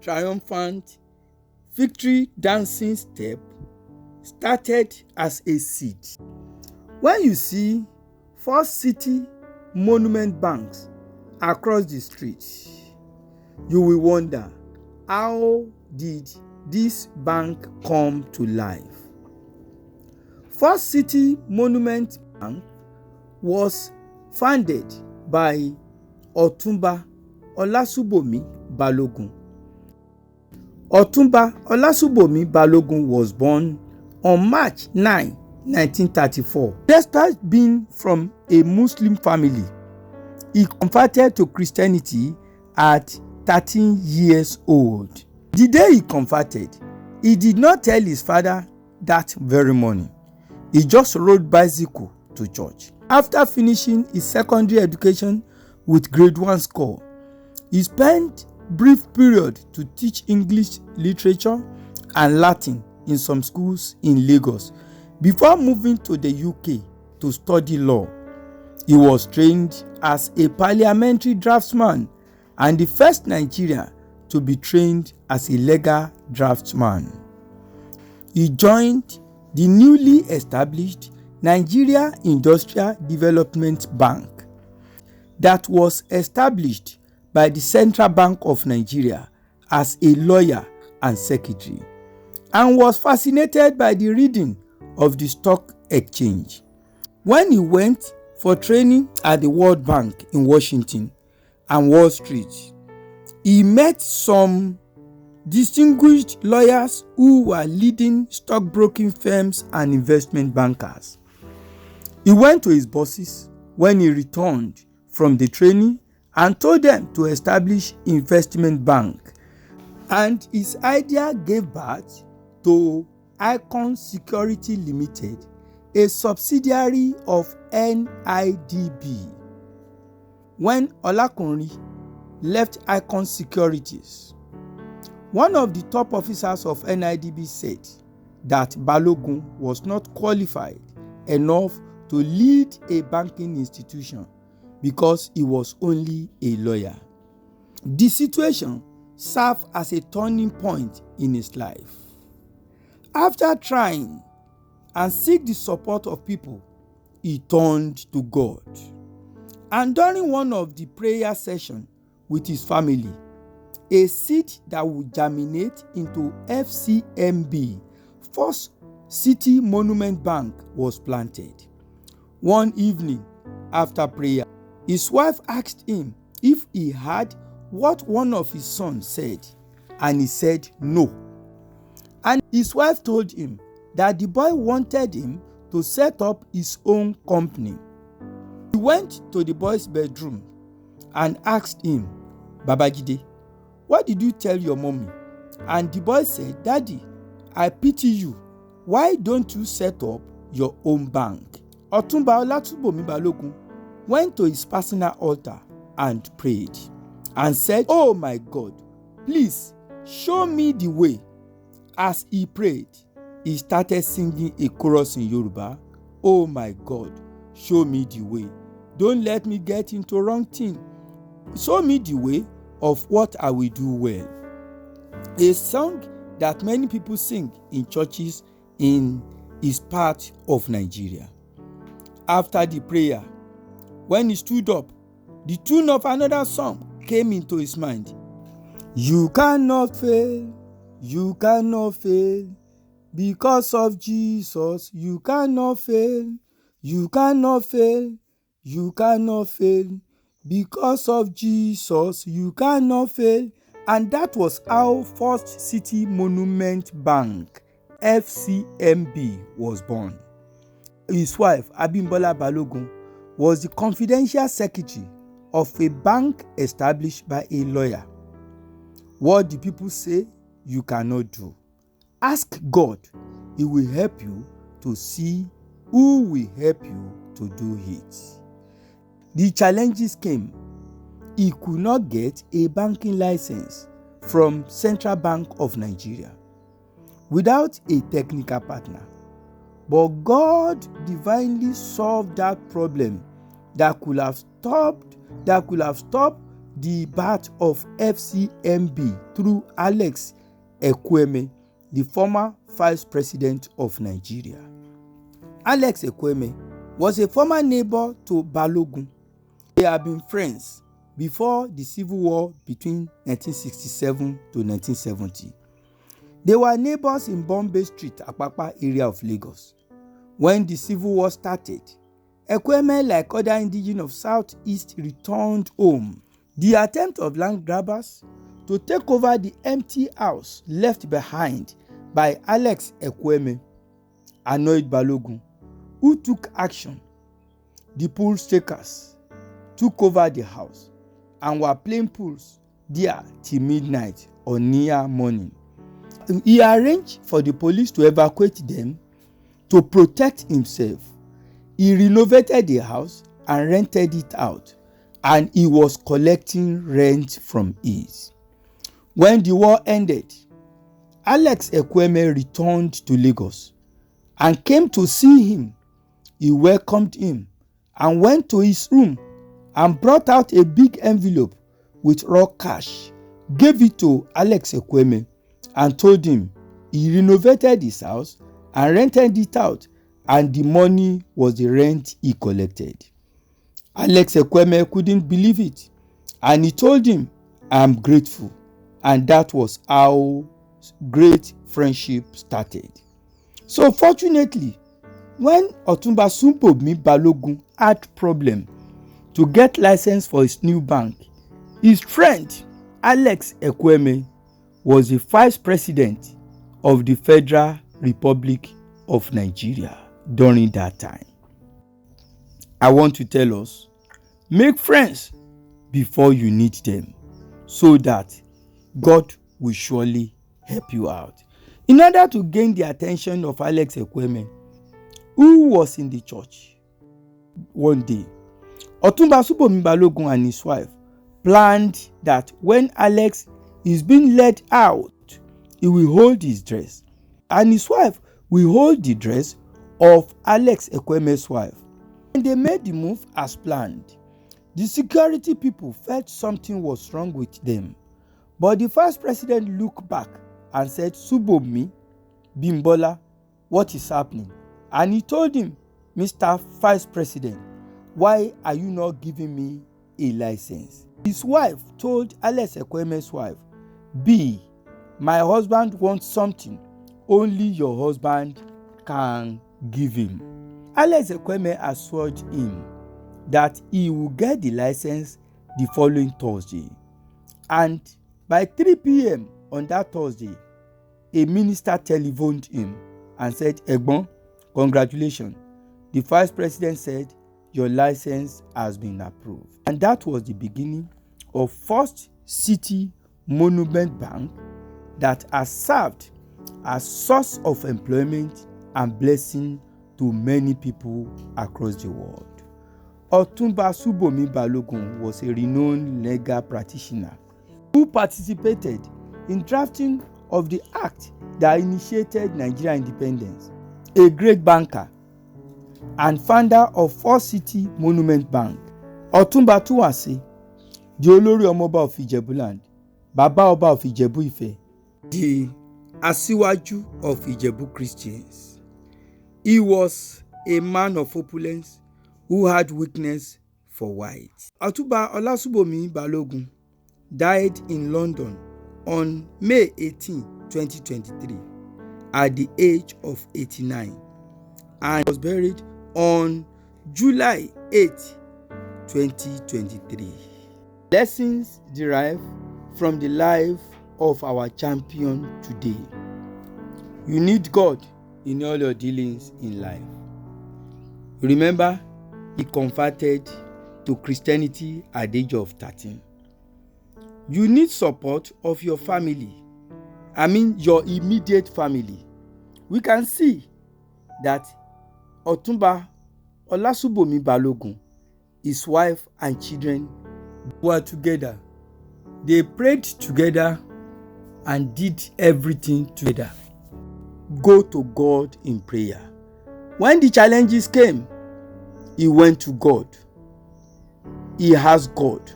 triumphant victory dancing step started as a seed. When you see First City Monument banks across the street, you will wonder, how did this bank come to life? First City Monument Bank was founded by Otunba Olasubomi Balogun. Otunba Olasubomi Balogun was born on March 9, 1934. Despite being from a Muslim family, he converted to Christianity at 13 years old. The day he converted, he did not tell his father that very morning. He just rode bicycle to church. After finishing his secondary education with grade 1 score, he spent brief period to teach English literature and Latin in some schools in Lagos before moving to the UK to study law. He was trained as a parliamentary draftsman and the first Nigerian to be trained as a legal draftsman. He joined the newly established Nigeria Industrial Development Bank that was established by the Central Bank of Nigeria as a lawyer and secretary, and was fascinated by the reading of the stock exchange. When he went for training at the World Bank in Washington and Wall Street, he met some distinguished lawyers who were leading stockbroking firms and investment bankers. He went to his bosses when he returned from the training and told them to establish investment bank, and his idea gave birth to Icon Security Limited, a subsidiary of NIDB. When Olakunrin left Icon Securities, one of the top officers of NIDB said that Balogun was not qualified enough to lead a banking institution because he was only a lawyer. The situation served as a turning point in his life. After trying and seek the support of people, he turned to God. And during one of the prayer sessions with his family, a seed that would germinate into FCMB, First City Monument Bank, was planted. One evening after prayer, his wife asked him if he had what one of his sons said, and he said no. And his wife told him that the boy wanted him to set up his own company. He went to the boy's bedroom and asked him, "Babajide, what did you tell your mommy?" And the boy said, "Daddy, I pity you. Why don't you set up your own bank?" Otunba Olasubomi Balogun went to his personal altar and prayed and said, "Oh my God, please show me the way." As he prayed, he started singing a chorus in Yoruba. "Oh my God, show me the way. Don't let me get into wrong thing. Show me the way of what I will do well." A song that many people sing in churches in his part of Nigeria. After the prayer, when he stood up, the tune of another song came into his mind. "You cannot fail, you cannot fail, because of Jesus, you cannot fail, you cannot fail, you cannot fail, because of Jesus, you cannot fail." And that was how First City Monument Bank, FCMB, was born. His wife, Abimbola Balogun, was the confidential secretary of a bank established by a lawyer. What the people say you cannot do, ask God. He will help you to see who will help you to do it. The challenges came. He could not get a banking license from Central Bank of Nigeria without a technical partner. But God divinely solved that problem that could have stopped the birth of FCMB through Alex Ekwueme, the former vice president of Nigeria. Alex Ekwueme was a former neighbor to Balogun. They had been friends before the civil war between 1967 to 1970. They were neighbors in Bombay Street, Apapa area of Lagos. When the civil war started, Ekwueme, like other indigenes of Southeast, returned home. The attempt of land grabbers to take over the empty house left behind by Alex Ekwueme annoyed Balogun, who took action. The pool takers took over the house and were playing pools there till midnight or near morning. He arranged for the police to evacuate them to protect himself. He renovated the house and rented it out, and he was collecting rent from it. When the war ended, Alex Ekwueme returned to Lagos and came to see him. He welcomed him and went to his room and brought out a big envelope with raw cash, gave it to Alex Ekwueme, and told him he renovated his house and rented it out, and the money was the rent he collected. Alex Ekwueme couldn't believe it, and he told him, "I am grateful," and that was how great friendship started. So fortunately, when Otunba Balogun had problem to get license for his new bank, his friend Alex Ekwueme was the vice president of the Federal Republic of Nigeria during that time. I want to tell us, make friends before you need them, so that God will surely help you out. In order to gain the attention of Alex Ekwueme, who was in the church one day, Otunba Balogun and his wife planned that when Alex is being led out, he will hold his dress, and his wife will hold the dress of Alex Ekwueme's wife. When they made the move as planned, the security people felt something was wrong with them. But the vice president looked back and said, "Subomi, Bimbola, what is happening?" And he told him, "Mr. Vice President, why are you not giving me a license?" His wife told Alex Ekwueme's wife, "B, my husband wants something only your husband can give him." Alex Ekwueme assured him that he will get the license the following Thursday. And by 3 p.m. on that Thursday, a minister telephoned him and said, "Egbon, congratulations. The vice president said your license has been approved." And that was the beginning of First City Monument Bank that has served as source of employment and blessing to many people across the world. Otunba Balogun was a renowned legal practitioner who participated in drafting of the act that initiated Nigerian independence, a great banker and founder of First City Monument Bank. Otunba Tuwase, the Olori Omoba of Ijebuland, Baba Oba of Ijebu Ife, the Asiwaju of Ijebu Christians. He was a man of opulence who had weakness for whites. Otunba Olasubomi Balogun died in London on May 18, 2023 at the age of 89 and was buried on July 8, 2023. Lessons derived from the life of our champion today. You need God in all your dealings in life. Remember, he converted to Christianity at the age of 13. You need support of your family. I mean your immediate family. We can see that Otunba Olasubomi Balogun, his wife and children were together. They prayed together and did everything together. Go to God in prayer. When the challenges came, he went to God. He asked God,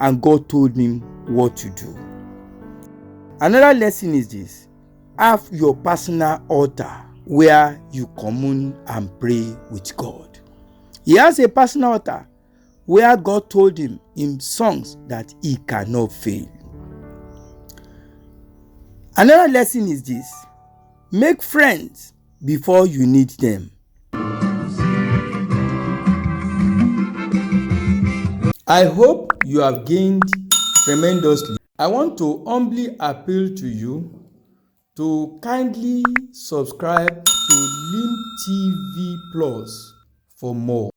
and God told him what to do. Another lesson is this: have your personal altar where you commune and pray with God. He has a personal altar where God told him in songs that he cannot fail. Another lesson is this: make friends before you need them. I hope you have gained tremendously. I want to humbly appeal to you to kindly subscribe to Lim TV Plus for more.